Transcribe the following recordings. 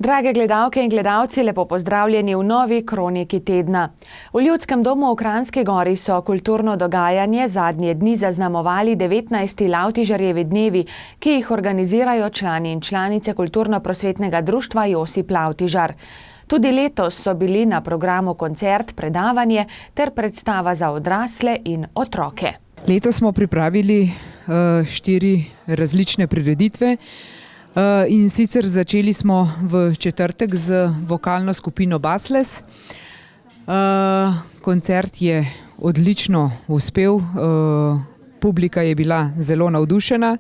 Drage gledalke in gledalci, lepo pozdravljeni v novi kroniki tedna. V Ljudskem domu v Kranjski Gori so kulturno dogajanje zadnje dni zaznamovali 19. Lavtižarjevi dnevi, ki jih organizirajo člani in članice kulturno-prosvetnega društva Josip Lavtižar. Tudi letos so bili na programu koncert, predavanje ter predstava za odrasle in otroke. Letos smo pripravili 4 različne prireditve. In sicer začeli smo v četrtek z vokalno skupino Basles. Koncert je odlično uspel, publika je bila zelo navdušena.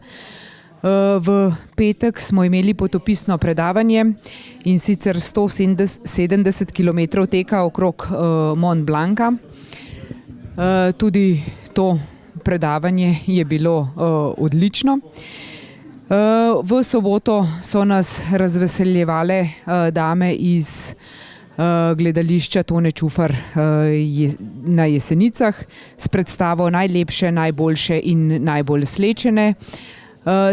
V petek smo imeli potopisno predavanje in sicer 170 km teka okrog Mont Blanca. Tudi to predavanje je bilo odlično. V soboto so nas razveseljevale dame iz gledališča Tone Čufar na Jesenicah s predstavo Najlepše, najboljše in najbolj slečene.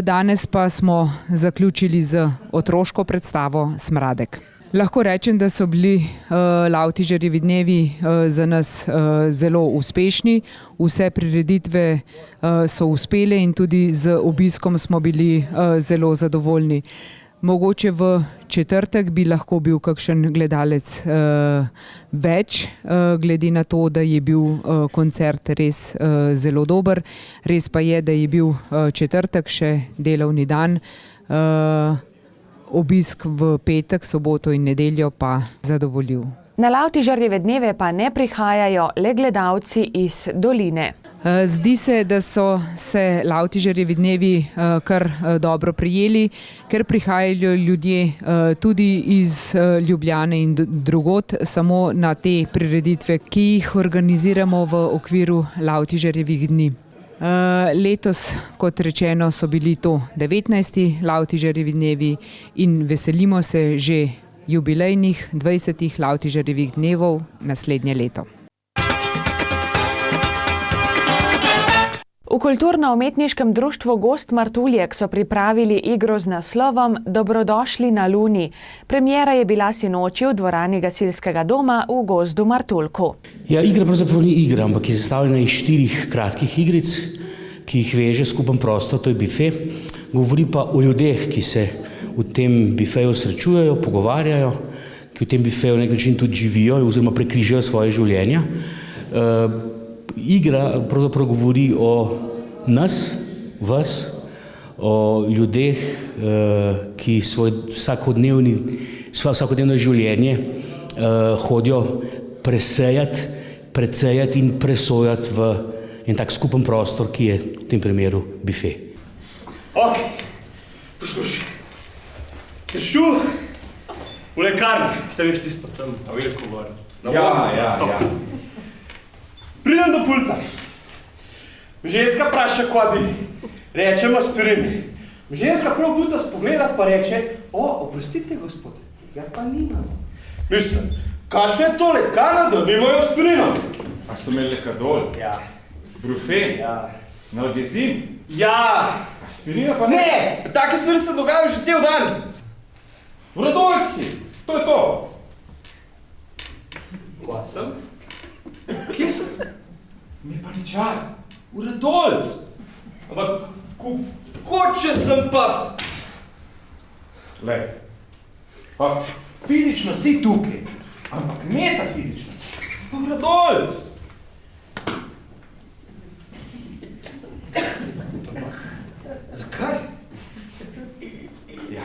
Danes pa smo zaključili z otroško predstavo Smradek. Lahko rečem, da so bili Lavtižarjevi dnevi za nas zelo uspešni. Vse prireditve so uspele in tudi z obiskom smo bili zelo zadovoljni. Mogoče v četrtek bi lahko bil kakšen gledalec več, glede na to, da je bil koncert res zelo dober. Res pa je, da je bil četrtek še delovni dan. Obisk v petek, soboto in nedeljo pa zadovoljil. Na Lavtižarjeve dneve pa ne prihajajo le gledalci iz doline. Zdi se, da so se Lavtižarjevi dnevi kar dobro prijeli, ker prihajajo ljudje tudi iz Ljubljane in drugod samo na te prireditve, ki jih organiziramo v okviru Lavtižarjevih dni. Letos, kot rečeno, so bili to 19. Lavtižarjevi dnevi in veselimo se že jubilejnih 20. Lavtižarjevih dnevov naslednje leto. V Kulturno-umetniškem društvu Gozd Martuljek so pripravili igro z naslovom Dobrodošli na Luni. Premiera je bila sinoči v dvorani gasilskega doma v Gozdu Martuljku. Ja, igra pravzaprav ni igra, ampak je sestavljena iz 4 kratkih igric, ki jih veže skupen prostor, to je bife. Govori pa o ljudeh, ki se v tem bifeju srečujejo, pogovarjajo, ki v tem bifeju na nek način tudi živijo oziroma prekrižajo svoje življenja. Igra pravzaprav govori o nas, vas, o ljudeh, ki svoje vsakodnevno življenje hodijo presejati, precejati in presojati v en tak skupen prostor, ki je v tem primeru bife. Ok, poslušaj. Šel v lekarni, se veš tisto tam, a veliko govorim. Ja. Pridem do pulta. Ženska vpraša, kaj bi. Rečem aspirini. Ženska prav pulta spogleda pa reče, oprostite, gospode, ja pa nimam. Mislim, kakšno je to lekarna, da nimajo aspirina? A so imeli lekadol? Ja. Brufen? Ja. Nalgezin? Ja. Aspirina pa ne? Ne, take stvari se dogajajo že cel dan. Vradolci, to je to. Kva sem? Kje sem? Mi pa ničar. Vradolc. Ampak, koče sem pa... Lej, fizično si tukaj, ampak metafizično si pa vradolc. Zakaj? Ja,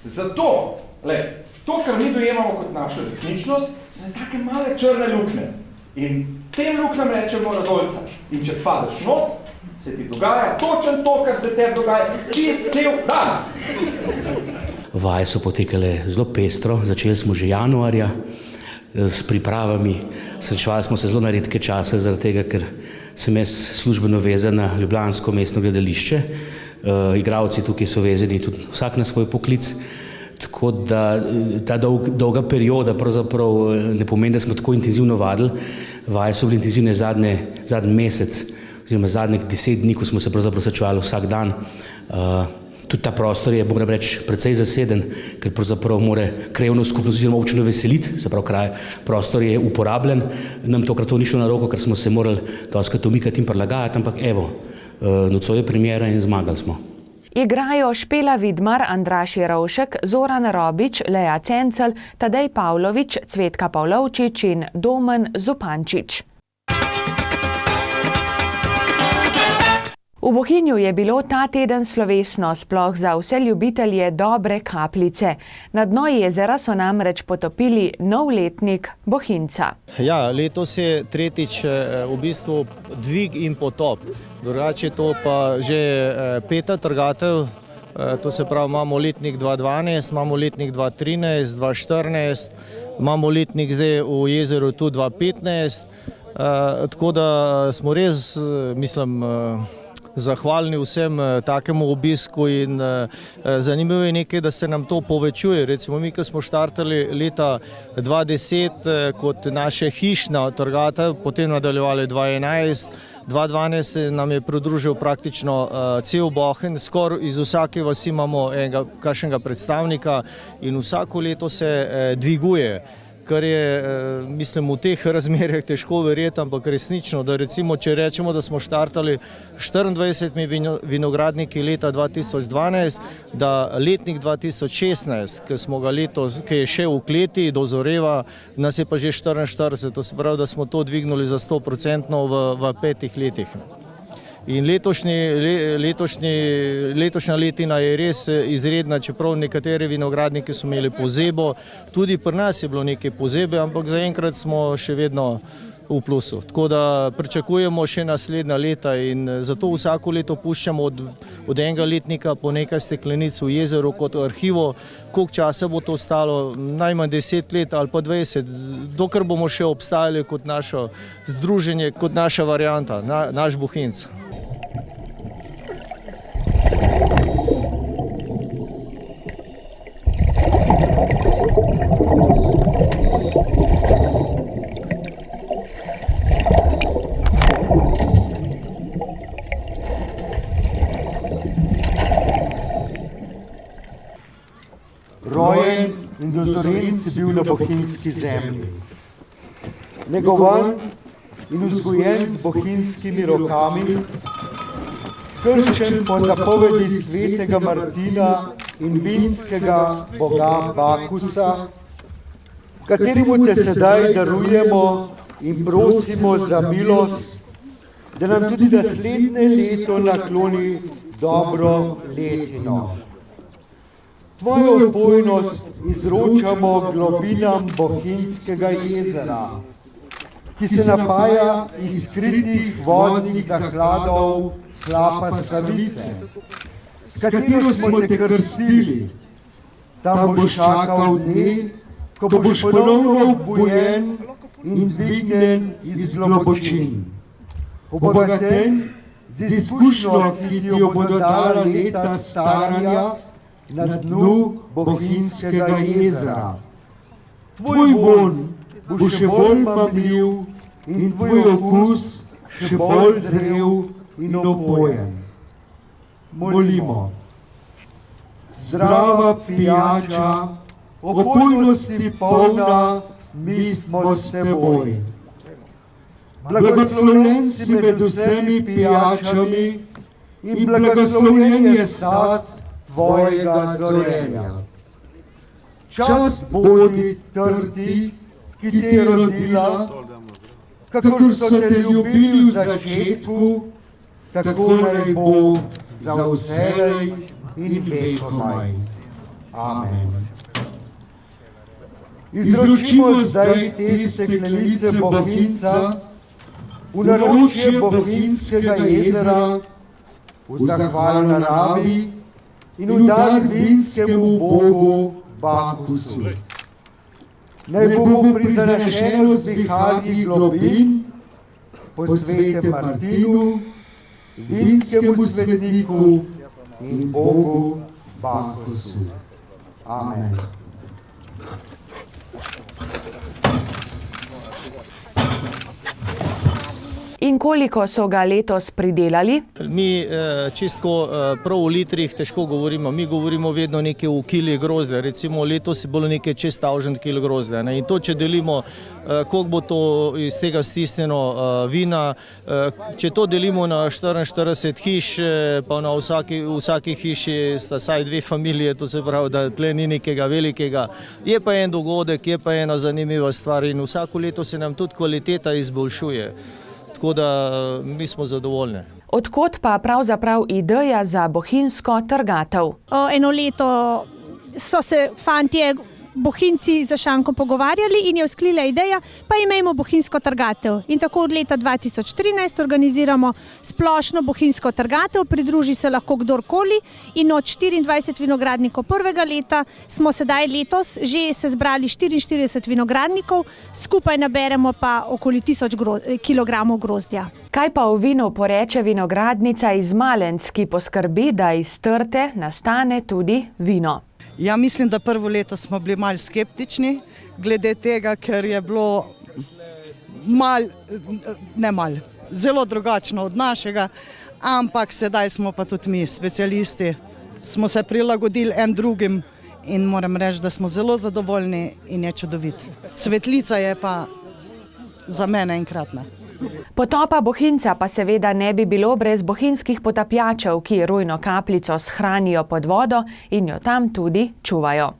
zato, lej, to, kar mi dojemamo kot našo resničnost, so take male črne lukne. In tem luknem rečemo vradolca. In če padeš not, se ti dogaja točno to, kar se tebi dogaja čist cel dan. Vaje so potekale zelo pestro, začeli smo že januarja s pripravami. Srečevali smo se zelo na redke čase, zaradi tega, ker sem jaz službeno vezan na ljubljansko mestno gledališče. Igralci tukaj so vezani tudi vsak na svoj poklic. Tako da ta dolga perioda pravzaprav ne pomeni, da smo tako intenzivno vadili. Vaje so bile intenzivne zadnji mesec, oziroma zadnjih 10 dni, ko smo se pravzaprav srečevali vsak dan. Tudi ta prostor je, moram reči, precej zaseden, ker pravzaprav mora krajevno skupnost oziroma občino veseliti, se pravi, prostor je uporabljen. Nam tokrat to ni šlo na roko, ker smo se morali dostikrat umikati in prilagajati, ampak evo, nocoj je premiera in zmagali smo. Igrajo Špela Vidmar, Andraž Jerovšek, Zoran Robič, Lea Cencel, Tadej Pavlović, Cvetka Pavlovčič in Domen Zupančič. V Bohinju je bilo ta teden slovesno, sploh za vse ljubitelje dobre kapljice. Na dno jezera so namreč potopili nov letnik Bohinjca. Ja, letos je tretjič v bistvu dvig in potop. Drugače je to pa že peta trgatev, to se pravi, imamo letnik 2012, imamo letnik 2013, 2014, imamo letnik zdaj v jezeru tudi 2015, tako da smo res, mislim, zahvalni vsem takemu obisku in zanimivo je nekaj, da se nam to povečuje. Recimo mi, ko smo štartali leta 2010 kot naše hišna trgatev, potem nadaljevali 2011, 2012 nam je pridružil praktično cel Bohinj, skoraj iz vsake vasi imamo kakšnega predstavnika in vsako leto se dviguje. Kar je, mislim, v teh razmerah težko verjeti, ampak resnično, da recimo, če rečemo, da smo štartali 24 vinogradniki leta 2012, da letnik 2016, ki je še v kleti, dozoreva, nas je pa že 44, to se pravi, da smo to dvignili za 100% v 5 letih. In letošnja letina je res izredna, čeprav nekateri vinogradniki so imeli pozebo, tudi pri nas je bilo nekaj pozebe, ampak zaenkrat smo še vedno v plusu. Tako da pričakujemo še naslednja leta in zato vsako leto puščamo od enega letnika po nekaj steklenic v jezeru kot arhivo. Koliko časa bo to stalo? Najmanj 10 let ali pa 20, dokler bomo še obstajali kot naše združenje, kot naša varianta, naš Bohinjc. Rojen in dozoren si bil na bohinjski zemlji. Negovan in vzgojen z bohinjskimi rokami, krščen po zapovedi svetega Martina in vinskega boga Bakusa, kateremu te sedaj darujemo in prosimo za milost, da nam tudi naslednje leto nakloni dobro letino. Tvojo opojnost izročamo globinam Bohinjskega jezera, ki se napaja iz skritih vodnih zakladov slapa Savice, s katero smo te krstili. Tam boš čakal dne, ko boš ponovno obujen in dvignjen iz globočin. Obogaten z izkušnjo, ki ti jo bodo dala leta staranja na dnu Bohinjskega jezera. Tvoj vonj bo še bolj mamljiv in tvoj okus še bolj zrel in opojen. Molimo. Zdrava pijača, opojnosti polna, mi smo s teboj. Blagoslovljen si med vsemi pijačami in blagoslovljen je sad tvojega zorenja. Čast bodi trdi, ki te je rodila, kakor so te ljubili v začetku, tako naj bo za vselej in vekomaj. Amen. Izročimo zdaj te steklenice Bohinjca v naročje Bohinjskega jezera, v zahval naravi in v dar vinskemu bogu Bakusu. Naj bo prizanašeno z viharji globin po svetem Martinu, vinskemu svetniku in bogu Bakusu. Amen. In koliko so ga letos pridelali? Mi čistko prav v litrih težko govorimo, mi govorimo vedno nekaj v kili grozdja, recimo letos je bilo nekaj čez 1000 kil grozdja. In to, če delimo, koliko bo to iz tega stisnjeno vina, če to delimo na 44 hiš, pa na vsaki hiši sta saj 2 familije, to se pravi, da tle ni nekega velikega. Je pa en dogodek, je pa ena zanimiva stvar in vsako leto se nam tudi kvaliteta izboljšuje. Tako da mi smo zadovoljni. Odkot pa pravzaprav ideja za bohinjsko trgatev? Eno leto so se fantje bohinjci za šankom pogovarjali in je vzklila ideja, pa imejmo bohinjsko trgatev. In tako od leta 2013 organiziramo splošno bohinjsko trgatev, pridruži se lahko kdorkoli in od 24 vinogradnikov prvega leta smo sedaj letos že se zbrali 44 vinogradnikov, skupaj naberemo pa okoli 1000 kilogramov grozdja. Kaj pa v vinu poreče vinogradnica iz Malenc, ki poskrbi, da iz trte nastane tudi vino? Ja, mislim, da prvo leto smo bili malo skeptični glede tega, ker je bilo zelo drugačno od našega, ampak sedaj smo pa tudi mi, specialisti, smo se prilagodili en drugim in moram reči, da smo zelo zadovoljni in je čudovit. Cvetlica je pa za mene enkratna. Potopa Bohinjca pa seveda ne bi bilo brez bohinjskih potapljačev, ki rujno kapljico shranijo pod vodo in jo tam tudi čuvajo.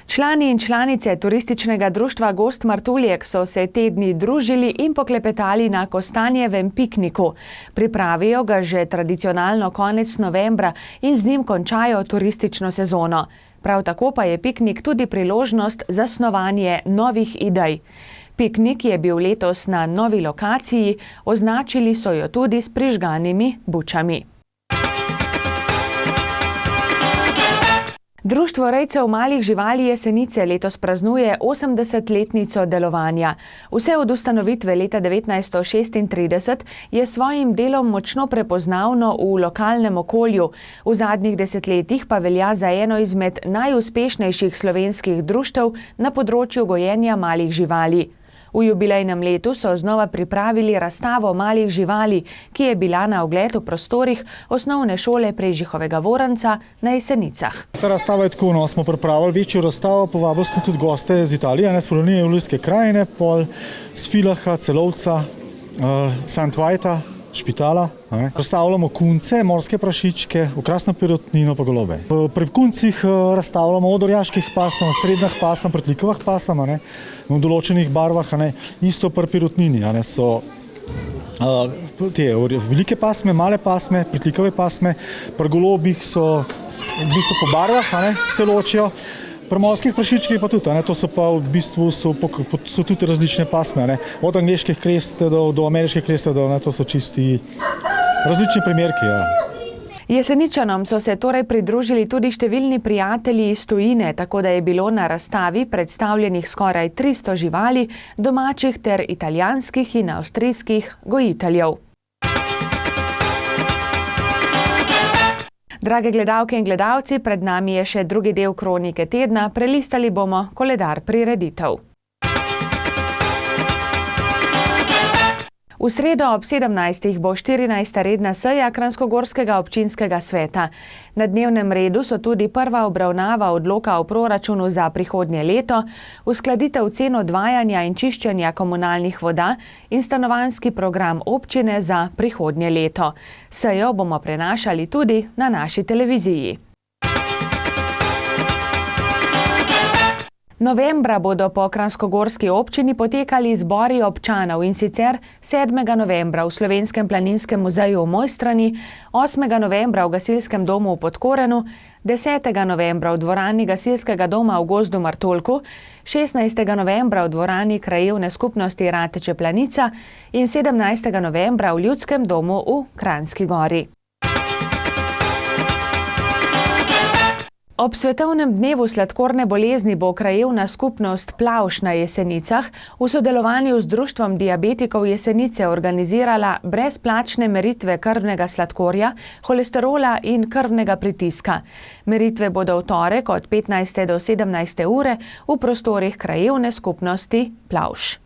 Člani in članice turističnega društva Gozd Martuljek so se te dni družili in poklepetali na Kostanjevem pikniku. Pripravijo ga že tradicionalno konec novembra in z njim končajo turistično sezono. Prav tako pa je piknik tudi priložnost za snovanje novih idej. Piknik je bil letos na novi lokaciji, označili so jo tudi s prižganimi bučami. Društvo rejcev malih živali Jesenice letos praznuje 80-letnico delovanja. Vse od ustanovitve leta 1936 je svojim delom močno prepoznavno v lokalnem okolju. V zadnjih desetletjih pa velja za eno izmed najuspešnejših slovenskih društev na področju gojenja malih živali. V jubilejnem letu so znova pripravili razstavo malih živali, ki je bila na ogled v prostorih osnovne šole Prežihovega Voranca na Jesenicah. Ta razstava je tako, smo pripravili večjo razstavo, povabili smo tudi goste iz Italije, s Polonije, Julijske krajine, pol z Filaha, Celovca, Santvajta, Špitala. Razstavljamo kunce, morske prašičke, okrasno perutnino pa golobe. Pri kuncih razstavljamo od orjaških pasem, srednjih pasem, pritlikovih pasem, v določenih barvah, isto pri perutnini. So te velike pasme, male pasme, pritlikove pasme, pri golobih so v bistvu po barvah, se ločijo. Pri morskih prašičkih pa tudi, to so pa v bistvu so tudi različne pasme, od angleških krestov do ameriških krestov, to so čisti različni primerki. Jeseničanom so se torej pridružili tudi številni prijatelji iz tujine, tako da je bilo na razstavi predstavljenih skoraj 300 živali, domačih ter italijanskih in avstrijskih gojiteljev. Drage gledalke in gledalci, pred nami je še drugi del Kronike tedna, prelistali bomo koledar prireditev. V sredo ob 17. bo 14. redna seja Kranjskogorskega občinskega sveta. Na dnevnem redu so tudi prva obravnava odloka o proračunu za prihodnje leto, uskladitev cen odvajanja in čiščenja komunalnih voda in stanovanjski program občine za prihodnje leto. Sejo bomo prenašali tudi na naši televiziji. Novembra bodo po kranjskogorski občini potekali zbori občanov in sicer 7. novembra v Slovenskem planinskem muzeju v Mojstrani, 8. novembra v Gasilskem domu v Podkorenu, 10. novembra v dvorani Gasilskega doma v Gozdu Martuljku, 16. novembra v dvorani Krajevne skupnosti Rateče Planica in 17. novembra v Ljudskem domu v Kranjski Gori. Ob svetovnem dnevu sladkorne bolezni bo krajevna skupnost Plavš na Jesenicah v sodelovanju z Društvom diabetikov Jesenice organizirala brezplačne meritve krvnega sladkorja, holesterola in krvnega pritiska. Meritve bodo v torek od 15. do 17. ure v prostorih krajevne skupnosti Plavš.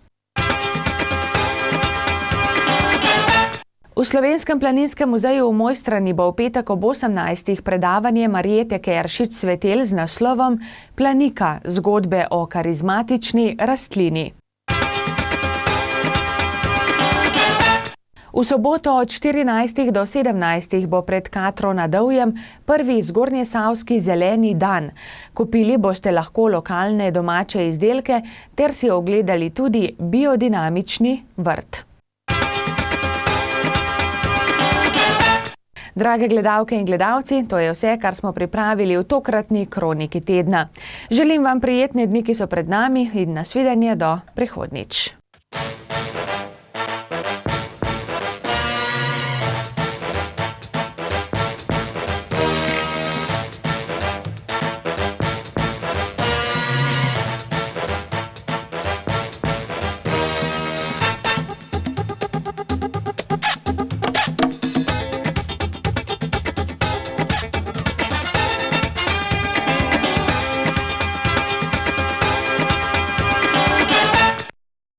V Slovenskem planinskem muzeju v Mojstrani bo v petek ob 18. predavanje Marjete Keršič Svetelj z naslovom Planika, zgodbe o karizmatični rastlini. V soboto od 14. do 17. bo pred Katro na Dovjem prvi zgornjesavski zeleni dan. Kupili boste lahko lokalne domače izdelke ter si ogledali tudi biodinamični vrt. Drage gledalke in gledalci, to je vse, kar smo pripravili v tokratni kroniki tedna. Želim vam prijetne dni, ki so pred nami in nasvidenje do prihodnjič.